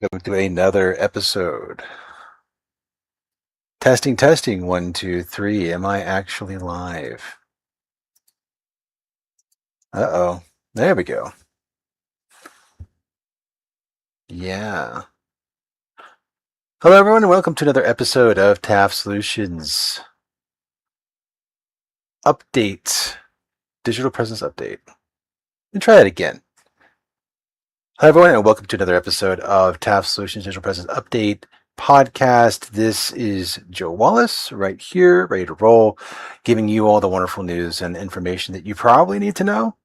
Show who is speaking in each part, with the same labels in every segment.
Speaker 1: Welcome to another episode. Testing, testing. 1, 2, 3. Am I actually live? Uh-oh. There we go. Yeah. Hello, everyone, and welcome to another episode of TAF Solutions. Update. Digital presence update. And try that again. Hello, everyone, and welcome to another episode of TAF Solutions Digital Presence Update podcast. This is Joe Wallace right here, ready to roll, giving you all the wonderful news and information that you probably need to know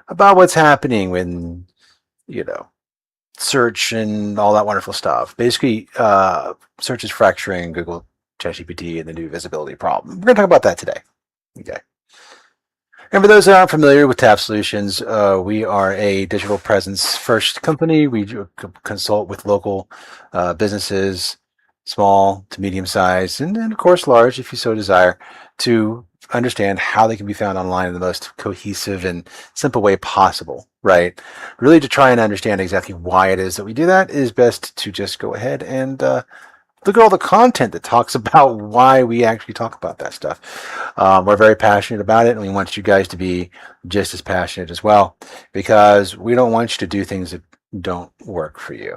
Speaker 1: about what's happening when, search and all that wonderful stuff. Basically, search is fracturing Google, ChatGPT, and the new visibility problem. We're going to talk about that today. Okay. And for those that aren't familiar with TAF Solutions, we are a digital presence first company. We consult with local businesses, small to medium size, and of course large if you so desire, to understand how they can be found online in the most cohesive and simple way possible, right? Really to try and understand exactly why it is that we do that is best to just go ahead and look at all the content that talks about why we actually talk about that stuff. We're very passionate about it, and we want you guys to be just as passionate as well, because we don't want you to do things that don't work for you,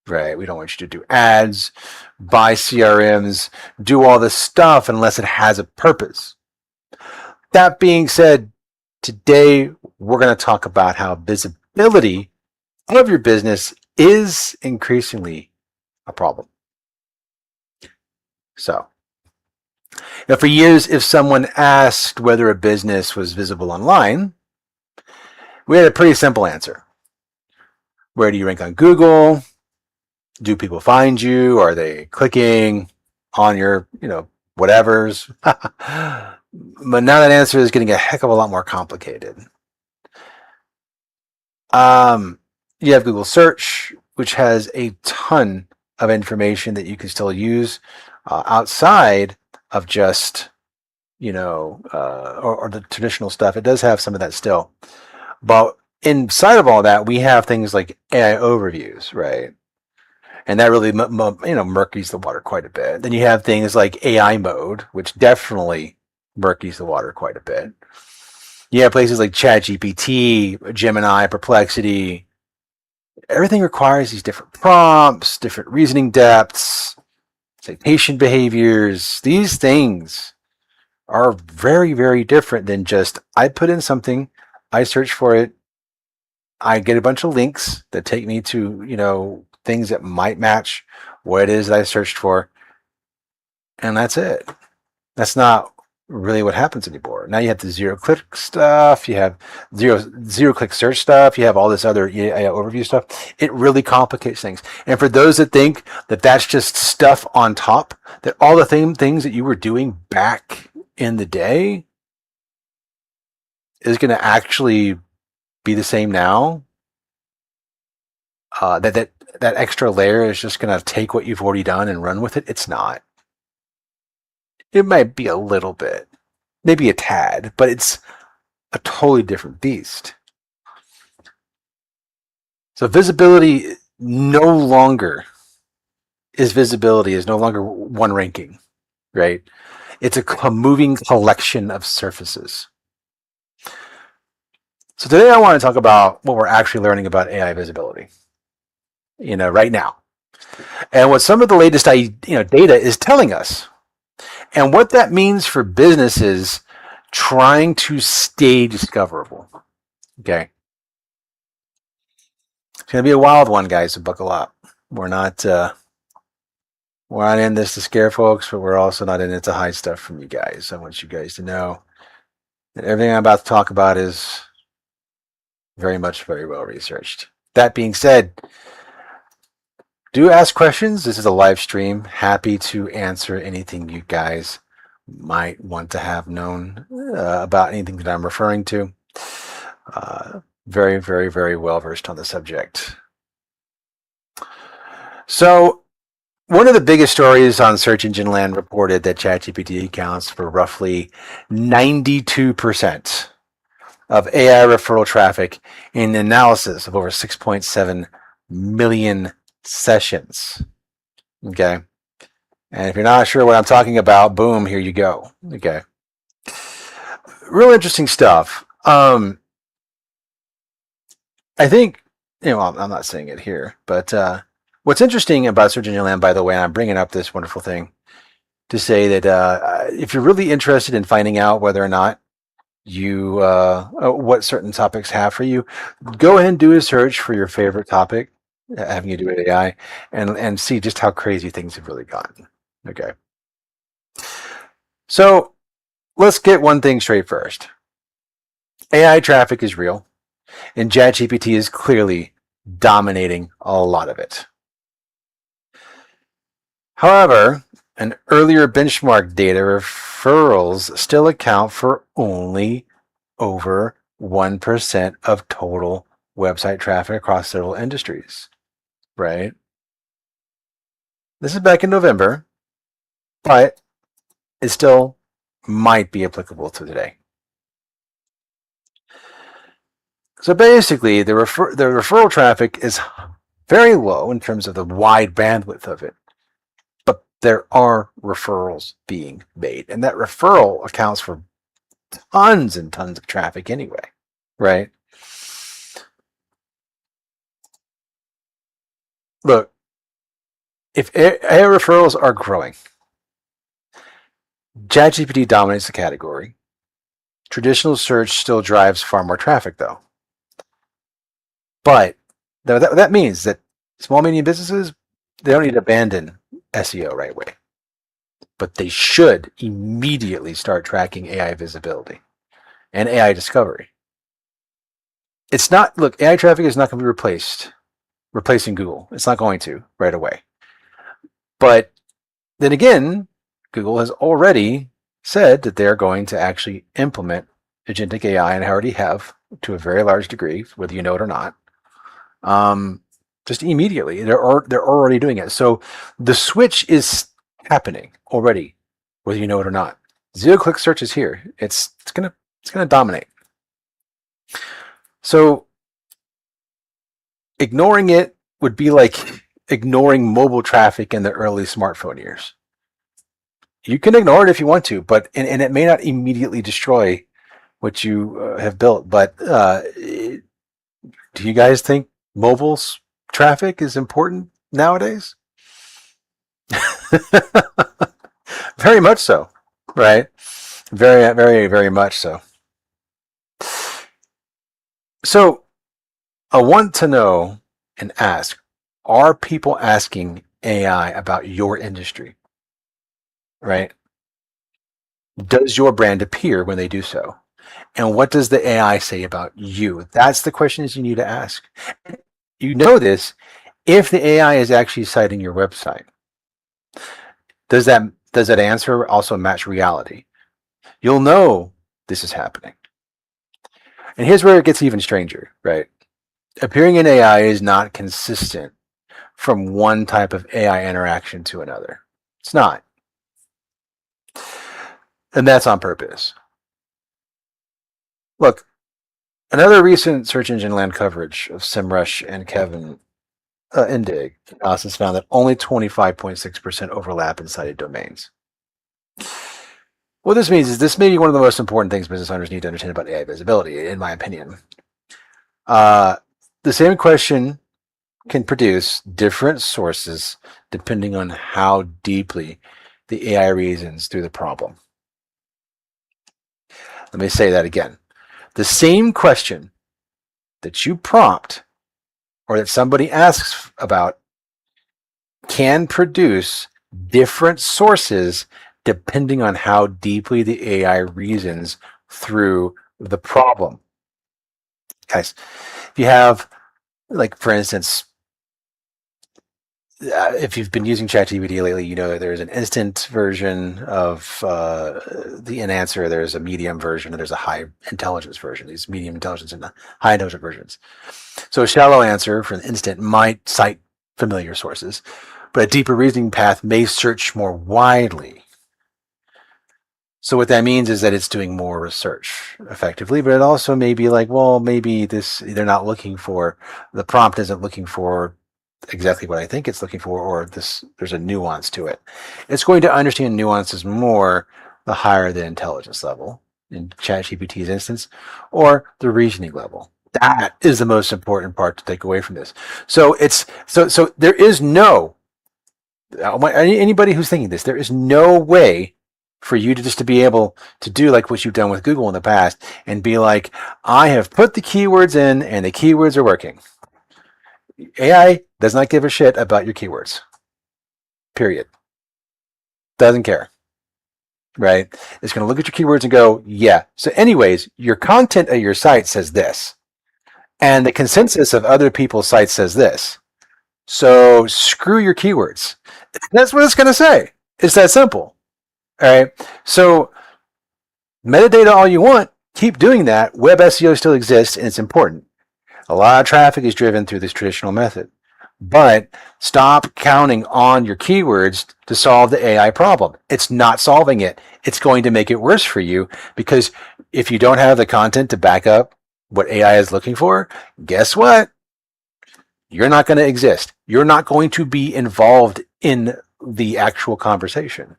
Speaker 1: right? We don't want you to do ads, buy CRMs, do all this stuff unless it has a purpose. That being said, today we're going to talk about how visibility of your business is increasingly a problem. So, for years, if someone asked whether a business was visible online, we had a pretty simple answer. Where do you rank on Google? Do people find you? Are they clicking on your, whatevers? But now that answer is getting a heck of a lot more complicated. You have Google Search, which has a ton of information that you can still use outside of just, or the traditional stuff. It does have some of that still. But inside of all that, we have things like AI overviews, right? And that really, murkies the water quite a bit. Then you have things like AI mode, which definitely murkies the water quite a bit. You have places like ChatGPT, Gemini, Perplexity. Everything requires these different prompts, different reasoning depths, citation behaviors. These things are very, very different than just I put in something, I search for it, I get a bunch of links that take me to, things that might match what it is that I searched for, and that's it. That's not really what happens anymore. Now you have the zero-click stuff, you have zero-click search stuff, you have all this other overview stuff. It really complicates things. And for those that think that that's just stuff on top, that all the same things that you were doing back in the day is going to actually be the same now, that extra layer is just going to take what you've already done and run with it. It's not. It might be a little bit, maybe a tad, but it's a totally different beast. So visibility is no longer one ranking, right? It's a moving collection of surfaces. So today I want to talk about what we're actually learning about AI visibility, right now, and what some of the latest data is telling us, and what that means for businesses trying to stay discoverable. Okay, it's going to be a wild one, guys. So buckle up. We're not in this to scare folks, but we're also not in it to hide stuff from you guys. I want you guys to know that everything I'm about to talk about is very well researched. That being said, do ask questions. This is a live stream. Happy to answer anything you guys might want to have known about anything that I'm referring to. Very well versed on the subject. So, one of the biggest stories on Search Engine Land reported that ChatGPT accounts for roughly 92% of AI referral traffic in analysis of over 6.7 million sessions. Okay. And if you're not sure what I'm talking about, boom, here you go. Okay. Real interesting stuff. I think, I'm not saying it here, but what's interesting about Search Engine Land, by the way, and I'm bringing up this wonderful thing to say that if you're really interested in finding out whether or not you what certain topics have for you, go ahead and do a search for your favorite topic having to do with AI, and see just how crazy things have really gotten. Okay, so let's get one thing straight first. AI traffic is real, and ChatGPT is clearly dominating a lot of it. However, an earlier benchmark data referrals still account for only over 1% of total website traffic across several industries, right? This is back in November, but it still might be applicable to today. So basically, the referral traffic is very low in terms of the wide bandwidth of it, but there are referrals being made, and that referral accounts for tons and tons of traffic anyway, right? Look, if AI referrals are growing, ChatGPT dominates the category. Traditional search still drives far more traffic, though. But that means that small, medium businesses, they don't need to abandon SEO right away. But they should immediately start tracking AI visibility and AI discovery. It's not, look, AI traffic is not going to be replacing Google. It's not going to right away. But then again, Google has already said that they're going to actually implement agentic AI, and already have to a very large degree, whether you know it or not. Just immediately, they're already doing it. So the switch is happening already, whether you know it or not. Zero-click search is here. It's gonna dominate. So ignoring it would be like ignoring mobile traffic in the early smartphone years. You can ignore it if you want to, but and it may not immediately destroy what you have built. But do you guys think mobile traffic is important nowadays? Very much so, right? Very, very, very much so. So I want to know and ask, are people asking AI about your industry? Right? Does your brand appear when they do so? And what does the AI say about you? That's the questions you need to ask. You know this if the AI is actually citing your website. Does that answer also match reality? You'll know this is happening. And here's where it gets even stranger, right? Appearing in AI is not consistent from one type of AI interaction to another. It's not. And that's on purpose. Look, another recent search engine land coverage of SEMrush and Kevin Indig analysis found that only 25.6% overlap in cited domains. What this means is this may be one of the most important things business owners need to understand about AI visibility, in my opinion. The same question can produce different sources depending on how deeply the AI reasons through the problem. Let me say that again. The same question that you prompt or that somebody asks about can produce different sources depending on how deeply the AI reasons through the problem. Guys, if you have, like, for instance, if you've been using ChatGPT lately, you know that there's an instant version of the in-answer, there's a medium version, and there's a high intelligence version, these medium intelligence and high intelligence versions. So a shallow answer for an instant might cite familiar sources, but a deeper reasoning path may search more widely. So what that means is that it's doing more research effectively, but it also may be like, well, maybe they're not looking for, the prompt isn't looking for exactly what I think it's looking for, or there's a nuance to it. It's going to understand nuances more the higher the intelligence level in ChatGPT's instance, or the reasoning level. That is the most important part to take away from this. So there is no anybody who's thinking this, there is no way for you to just to be able to do like what you've done with Google in the past and be like, I have put the keywords in and the keywords are working. AI does not give a shit about your keywords. Period. Doesn't care. Right? It's going to look at your keywords and go, yeah. So anyways, your content of your site says this. And the consensus of other people's sites says this. So screw your keywords. That's what it's going to say. It's that simple. All right. So metadata all you want, keep doing that. Web SEO still exists and it's important. A lot of traffic is driven through this traditional method. But stop counting on your keywords to solve the AI problem. It's not solving it. It's going to make it worse for you because if you don't have the content to back up what AI is looking for, guess what? You're not going to exist. You're not going to be involved in the actual conversation.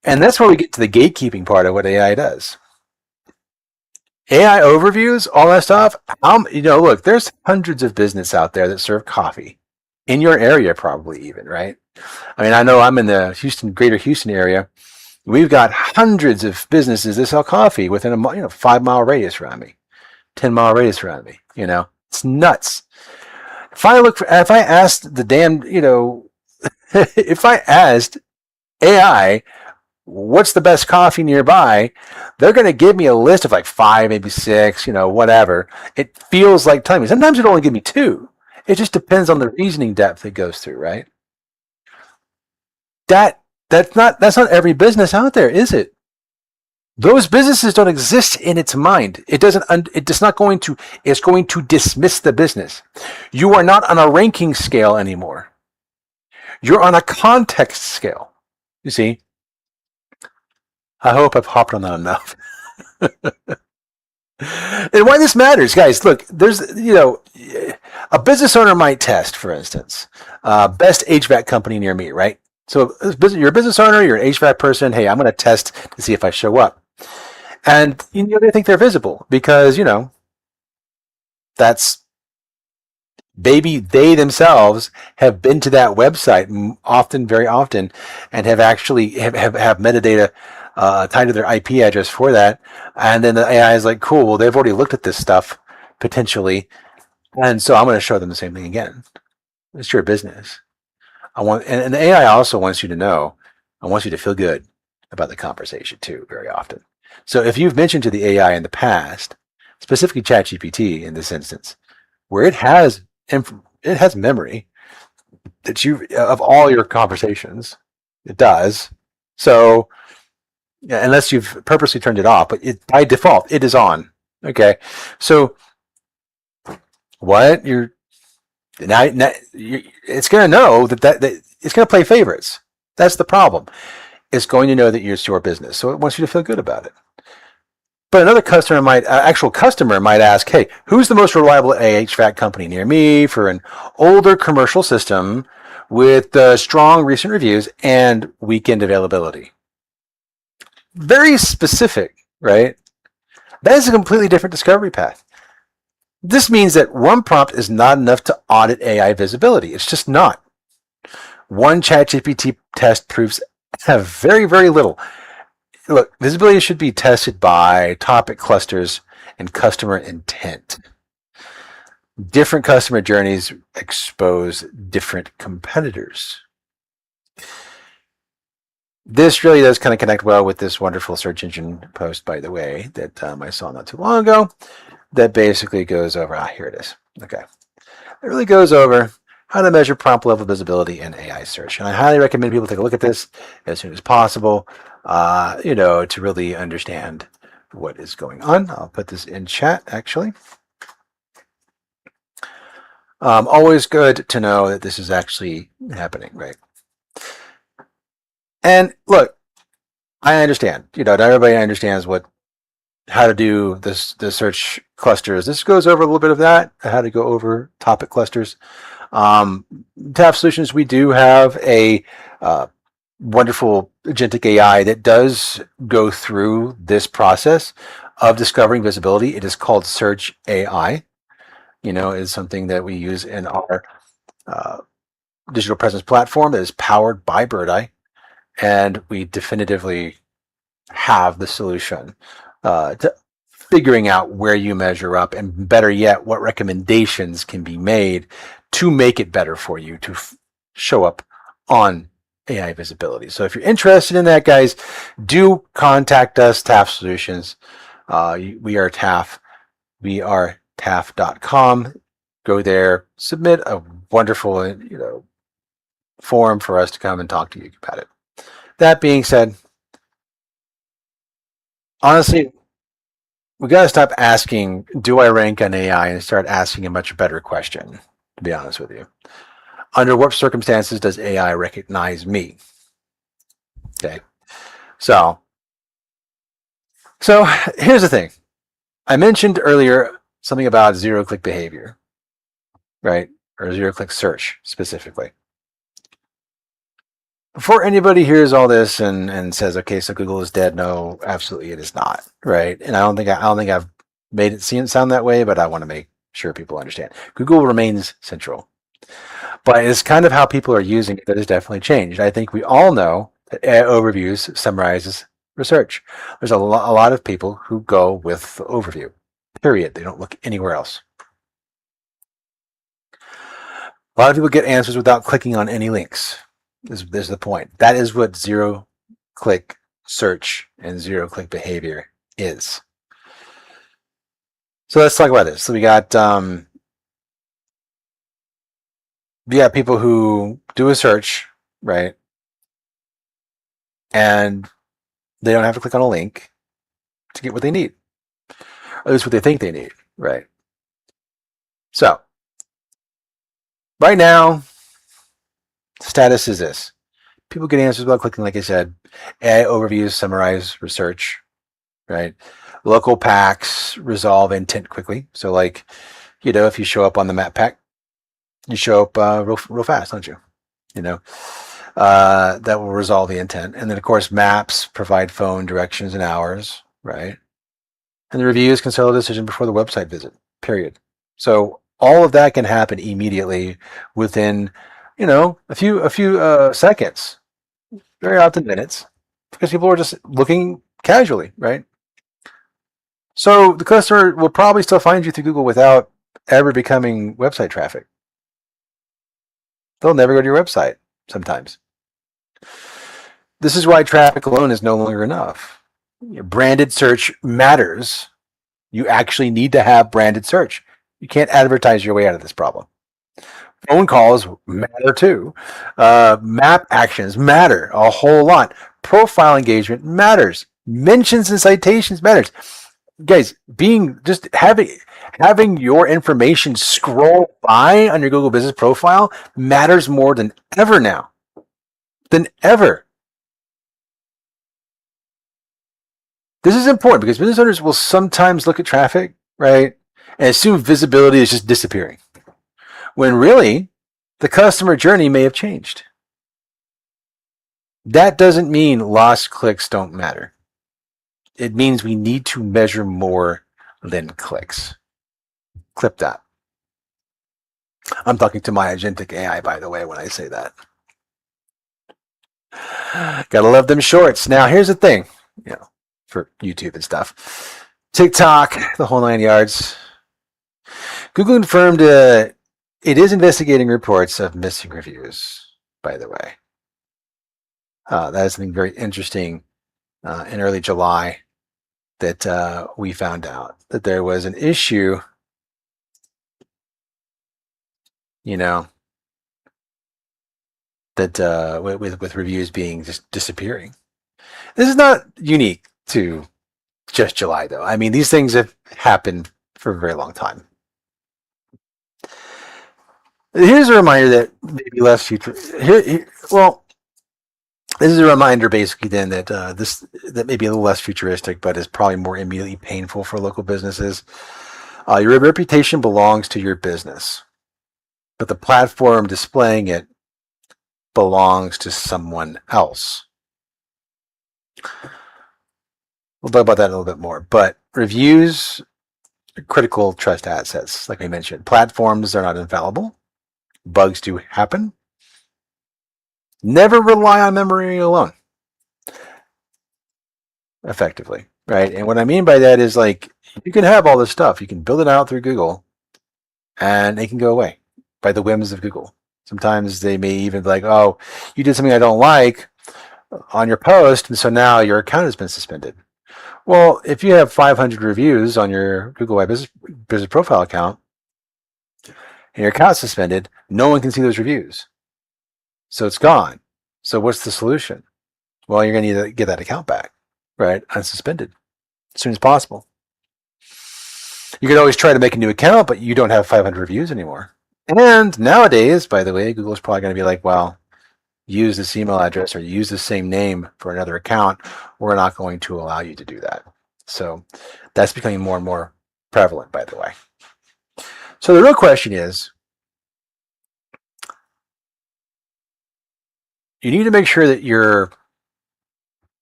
Speaker 1: And that's where we get to the gatekeeping part of what AI does. AI overviews, all that stuff. Look, there's hundreds of business out there that serve coffee in your area, probably even, right? I mean, I know I'm in the greater Houston area. We've got hundreds of businesses that sell coffee within a 5-mile radius around me, 10-mile radius around me. It's nuts. If I asked the damn, if I asked AI, what's the best coffee nearby, they're going to give me a list of like 5, maybe 6, whatever. It feels like telling me. Sometimes it'll only give me 2. It just depends on the reasoning depth it goes through, right? That's not every business out there, is it? Those businesses don't exist in its mind. It's going to dismiss the business. You are not on a ranking scale anymore. You're on a context scale. You see? I hope I've hopped on that enough. And why this matters, guys, look, there's, a business owner might test, for instance, best HVAC company near me, right? So you're a business owner, you're an HVAC person. Hey, I'm going to test to see if I show up. And, they think they're visible because, that's they themselves have been to that website often, very often, and have actually have metadata tied to their IP address for that. And then the AI is like, cool, well, they've already looked at this stuff potentially. And so I'm going to show them the same thing again. It's your business. And the AI also wants you to know, I want you to feel good about the conversation too, very often. So if you've mentioned to the AI in the past, specifically ChatGPT in this instance, where it has memory that of all your conversations, it does. So yeah, unless you've purposely turned it off, but by default it is on. Okay, so what it's going to know that it's going to play favorites. That's the problem. It's going to know that it's your business, so it wants you to feel good about it. But another actual customer might ask, hey, who's the most reliable HVAC company near me for an older commercial system with strong recent reviews and weekend availability? Very specific, right? That is a completely different discovery path. This means that one prompt is not enough to audit AI visibility. It's just not. One ChatGPT test proves very, very little. Look, visibility should be tested by topic clusters and customer intent. Different customer journeys expose different competitors. This really does kind of connect well with this wonderful search engine post, by the way, that I saw not too long ago, that basically goes over, here it is. Okay. It really goes over how to measure prompt level visibility in AI search. And I highly recommend people take a look at this as soon as possible, to really understand what is going on. I'll put this in chat, actually. Always good to know that this is actually happening, right? And look, I understand, not everybody understands how to do the search clusters. This goes over a little bit of that, how to go over topic clusters. Um, TAF Solutions, we do have a wonderful agentic AI that does go through this process of discovering visibility. It is called Search AI. Is something that we use in our uh, digital presence platform that is powered by Bird Eye, and we definitively have the solution to figuring out where you measure up, and better yet, what recommendations can be made to make it better for you to show up on AI visibility. So if you're interested in that, guys, do contact us, TAF Solutions. We are TAF. We are TAF.com. Go there, submit a wonderful, forum for us to come and talk to you about it. That being said, honestly, we got to stop asking, do I rank on AI, and start asking a much better question, to be honest with you. Under what circumstances does AI recognize me? Okay. So here's the thing. I mentioned earlier something about zero-click behavior, right? Or zero-click search specifically. Before anybody hears all this and says, okay, so Google is dead, no, absolutely it is not, right? And I don't think I've made it sound that way, but I want to make sure people understand. Google remains central, but it's kind of how people are using it that has definitely changed. I think we all know that AI overviews summarizes research. There's a lot of people who go with the overview, period. They don't look anywhere else. A lot of people get answers without clicking on any links. This is the point. That is what zero-click search and zero-click behavior is. So let's talk about this. So we got people who do a search, right? And they don't have to click on a link to get what they need, or at least what they think they need, right? So right now, status is this. People get answers without clicking, like I said. AI overviews summarize research, right? Local packs resolve intent quickly. So like, if you show up on the map pack, you show up real fast, don't you? That will resolve the intent. And then, of course, maps provide phone directions and hours, right? And the reviews can settle a decision before the website visit, period. So all of that can happen immediately within, a few seconds, very often minutes, because people are just looking casually, right? So the customer will probably still find you through Google without ever becoming website traffic. They'll never go to your website sometimes. This is why traffic alone is no longer enough. Branded search matters. You actually need to have branded search. You can't advertise your way out of this problem. Phone calls matter too. Map actions matter a whole lot. Profile engagement matters. Mentions and citations matters. Guys, having your information scroll by on your Google Business profile matters more than ever now. Than ever. This is important because business owners will sometimes look at traffic, right, and assume visibility is just disappearing, when really the customer journey may have changed. That doesn't mean lost clicks don't matter. It means we need to measure more than clicks. Clip that. I'm talking to my agentic AI, by the way, when I say that. Gotta love them shorts. Now, here's the thing, for YouTube and stuff. TikTok, the whole 9 yards. Google confirmed it is investigating reports of missing reviews, by the way. That is something very interesting in early July that we found out that there was an issue, that with reviews being just disappearing. This is not unique to just July, though. I mean, these things have happened for a very long time. Here's a reminder that maybe less future. Well, this is a reminder, basically, then that that may be a little less futuristic, but is probably more immediately painful for local businesses. Your reputation belongs to your business. but the platform displaying it belongs to someone else. We'll talk about that a little bit more, but reviews are critical trust assets, like we mentioned. Platforms are not infallible. Bugs do happen. Never rely on memory alone, effectively, right? And what I mean by that is, like, you can have all this stuff. You can build it out through Google, and it can go away by the whims of Google. Sometimes they may even be like, oh, you did something I don't like on your post, and so now your account has been suspended. Well, if you have 500 reviews on your Google My Business Profile account, and your account's suspended, no one can see those reviews. So it's gone. So what's the solution? Well, you're going to need to get that account back, right? Unsuspended as soon as possible. You can always try to make a new account, but you don't have 500 reviews anymore. And nowadays, by the way, Google's probably going to be like, well, use this email address or use the same name for another account. We're not going to allow you to do that. So that's becoming more and more prevalent, by the way. So the real question is, you need to make sure that you're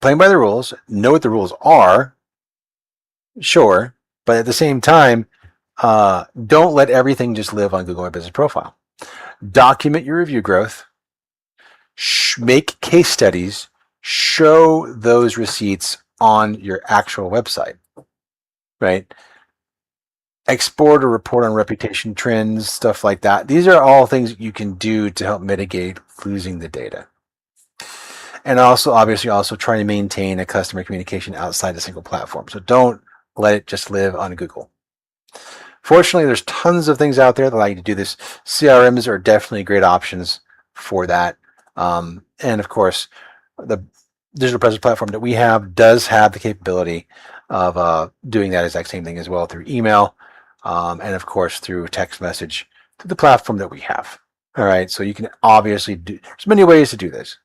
Speaker 1: playing by the rules, know what the rules are, sure, but at the same time, don't let everything just live on Google My Business Profile. Document your review growth, make case studies, show those receipts on your actual website, right? Export or report on reputation trends, stuff like that. These are all things you can do to help mitigate losing the data. And also, obviously, also try to maintain a customer communication outside a single platform. So don't let it just live on Google. Fortunately, there's tons of things out there that allow you to do this. CRMs are definitely great options for that. And of course, the digital presence platform that we have does have the capability of doing that exact same thing as well through email, and of course through text message to the platform that we have. All right, so you can obviously do. There's many ways to do this.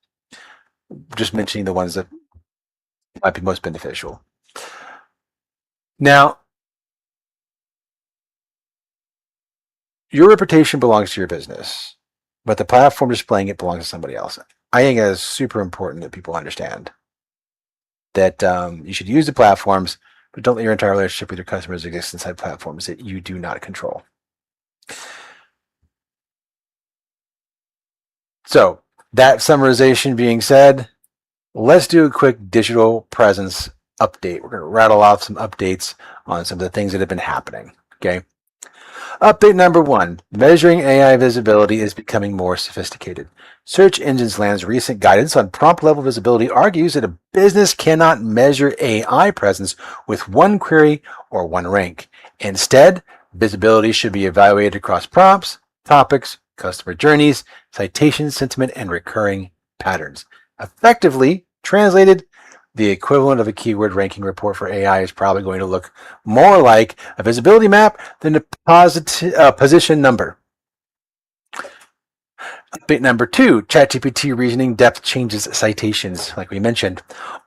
Speaker 1: Just mentioning the ones that might be most beneficial. Now, your reputation belongs to your business, but the platform displaying it belongs to somebody else. I think that is super important that people understand that you should use the platforms, but don't let your entire relationship with your customers exist inside platforms that you do not control. So, that summarization being said, let's do a quick digital presence update. We're going to rattle off some updates on some of the things that have been happening. Okay. Update number 1, measuring AI visibility is becoming more sophisticated. Search Engines Land's recent guidance on prompt level visibility argues that a business cannot measure AI presence with one query or one rank. Instead, visibility should be evaluated across prompts, topics, customer journeys, citations, sentiment, and recurring patterns. Effectively translated, the equivalent of a keyword ranking report for AI is probably going to look more like a visibility map than a position number. Update number 2, ChatGPT reasoning depth changes citations, like we mentioned.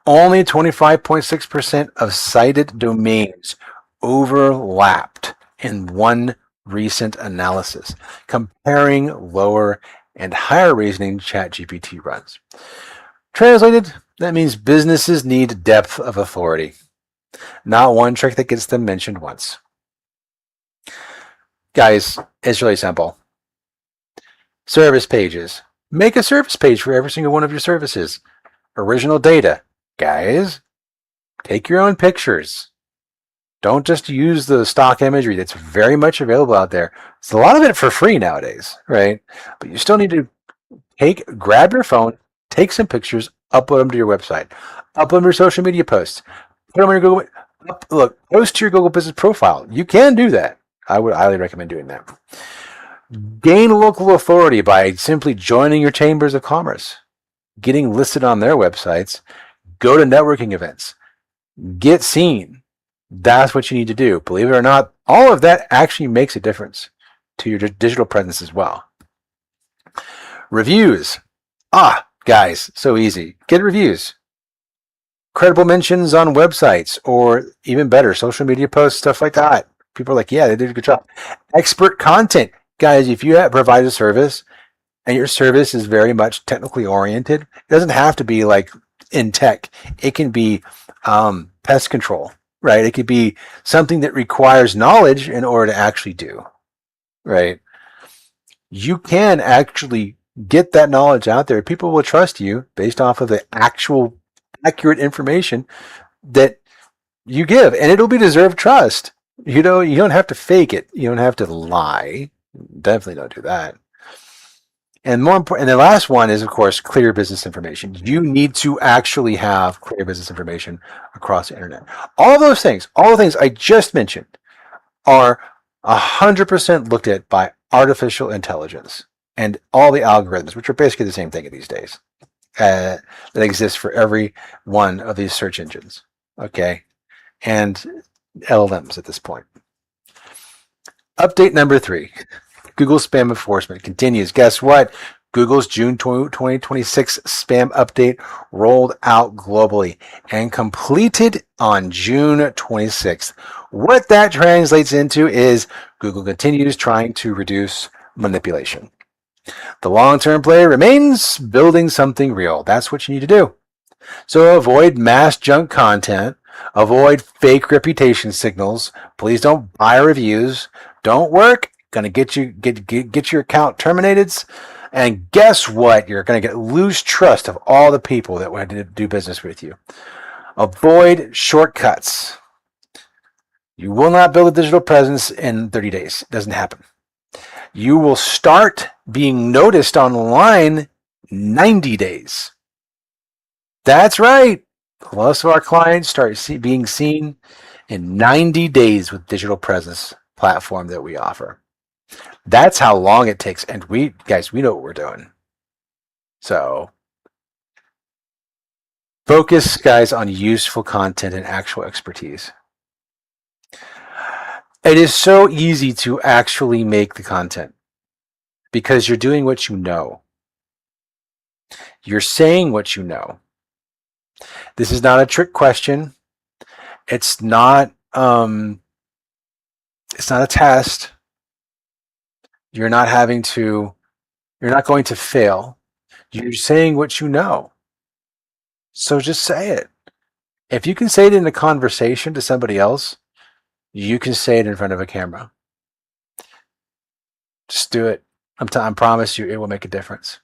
Speaker 1: Only 25.6% of cited domains overlapped in one recent analysis, comparing lower and higher reasoning ChatGPT runs. Translated, that means businesses need depth of authority, not one trick that gets them mentioned once. Guys, it's really simple. Service pages. Make a service page for every single one of your services. Original data. Guys, take your own pictures. Don't just use the stock imagery that's very much available out there. It's a lot of it for free nowadays, right? But you still need to grab your phone, take some pictures, upload them to your website, upload them to your social media posts, put them on your Google. Post to your Google Business Profile. You can do that. I would highly recommend doing that. Gain local authority by simply joining your chambers of commerce, getting listed on their websites, go to networking events, get seen. That's what you need to do. Believe it or not, all of that actually makes a difference to your digital presence as well. Reviews. Guys, so easy. Get reviews. Credible mentions on websites, or even better, social media posts, stuff like that. People are like, yeah, they did a good job. Expert content. Guys, if you provide a service and your service is very much technically oriented, it doesn't have to be like in tech. It can be pest control, right? It could be something that requires knowledge in order to actually do, right? You can actually get that knowledge out there. People will trust you based off of the actual accurate information that you give, and it'll be deserved trust. You know, you don't have to fake it. You don't have to lie. Definitely don't do that. And more important, and the last one is, of course, clear business information. You need to actually have clear business information across the internet. All the things I just mentioned are 100% looked at by artificial intelligence and all the algorithms, which are basically the same thing these days, that exists for every one of these search engines, okay, and LLMs at this point. Update number 3. Google spam enforcement continues. Guess what? Google's June 2026 spam update rolled out globally and completed on June 26th. What that translates into is Google continues trying to reduce manipulation. The long-term play remains building something real. That's what you need to do. So avoid mass junk content, avoid fake reputation signals. Please don't buy reviews. Don't work. Going to get your account terminated. And guess what? You're going to lose trust of all the people that want to do business with you. Avoid shortcuts. You will not build a digital presence in 30 days. It doesn't happen. You will start being noticed online 90 days. That's right. Most of our clients start being seen in 90 days with digital presence platform that we offer. That's how long it takes. And we know what we're doing. So focus, guys, on useful content and actual expertise. It is so easy to actually make the content because you're doing what you know. You're saying what you know. This is not a trick question. It's not a test. You're not going to fail. You're saying what you know. So just say it. If you can say it in a conversation to somebody else, you can say it in front of a camera. Just do it. I promise you it will make a difference.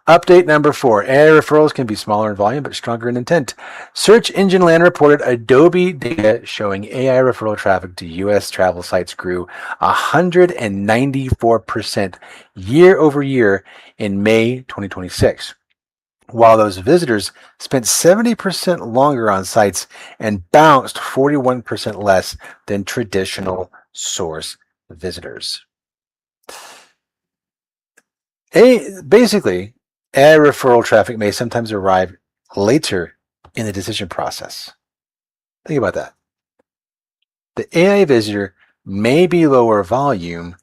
Speaker 1: Update number 4. AI referrals can be smaller in volume but stronger in intent. Search Engine Land reported Adobe data showing AI referral traffic to U.S. travel sites grew 194% year over year in May 2026, while those visitors spent 70% longer on sites and bounced 41% less than traditional source visitors. Basically, AI referral traffic may sometimes arrive later in the decision process. Think about that. The AI visitor may be lower volume,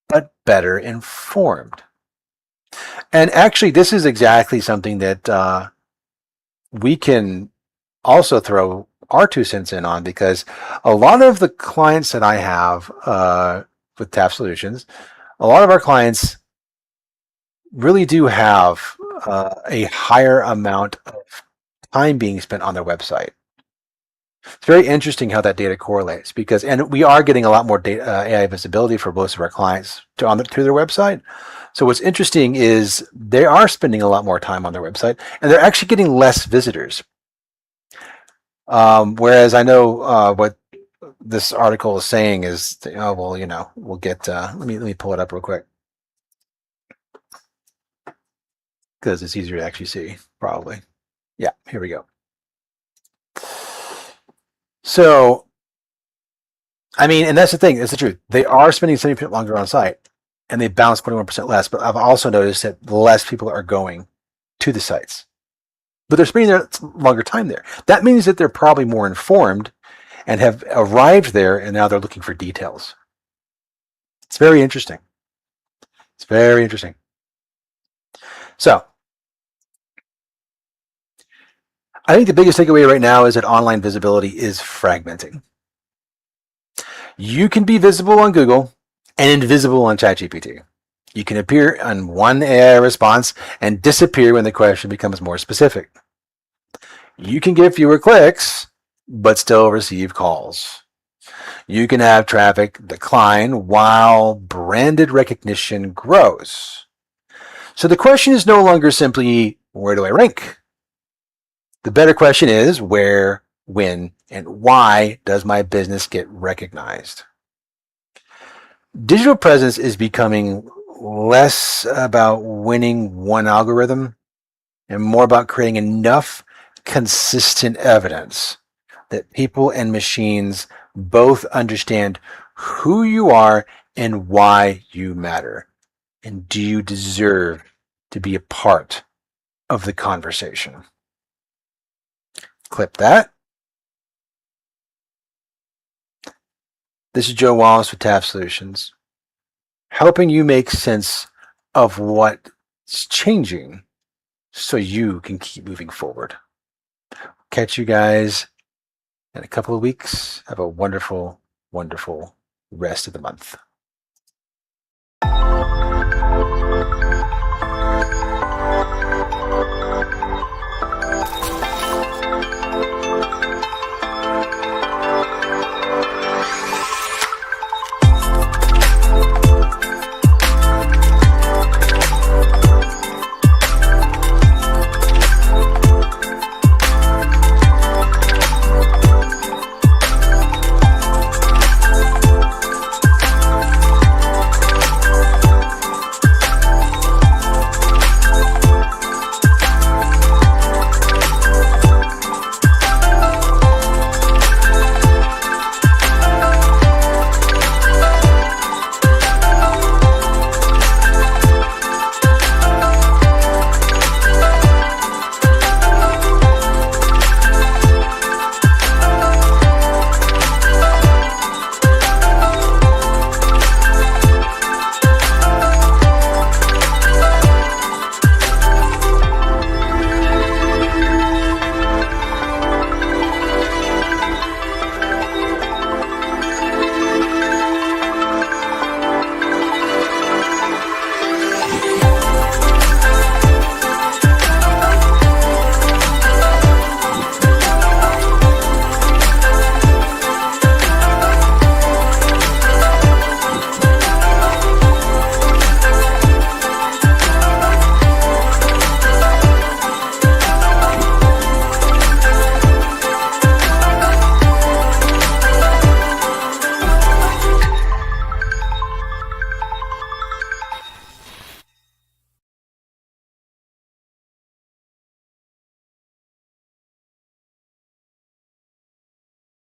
Speaker 1: but better informed. And actually, this is exactly something that we can also throw our 2 cents in on, because a lot of the clients that I have with TAF Solutions, a lot of our clients really do have a higher amount of time being spent on their website. It's very interesting how that data correlates, and we are getting a lot more data, AI visibility for most of our clients to their website. So what's interesting is they are spending a lot more time on their website, and they're actually getting less visitors. Whereas I know what this article is saying is, we'll get. Let me pull it up real quick, because it's easier to actually see, probably. Yeah, here we go. So, I mean, and that's the thing, it's the truth. They are spending 70% longer on site, and they bounce 21% less, but I've also noticed that less people are going to the sites. But they're spending their longer time there. That means that they're probably more informed and have arrived there, and now they're looking for details. It's very interesting. It's very interesting. So, I think the biggest takeaway right now is that online visibility is fragmenting. You can be visible on Google and invisible on ChatGPT. You can appear on one AI response and disappear when the question becomes more specific. You can get fewer clicks, but still receive calls. You can have traffic decline while branded recognition grows. So the question is no longer simply, where do I rank? The better question is, where, when, and why does my business get recognized? Digital presence is becoming less about winning one algorithm and more about creating enough consistent evidence that people and machines both understand who you are and why you matter. And do you deserve to be a part of the conversation? Clip that. This is Joe Wallace with TAF Solutions, helping you make sense of what's changing so you can keep moving forward. Catch you guys in a couple of weeks. Have a wonderful, wonderful rest of the month.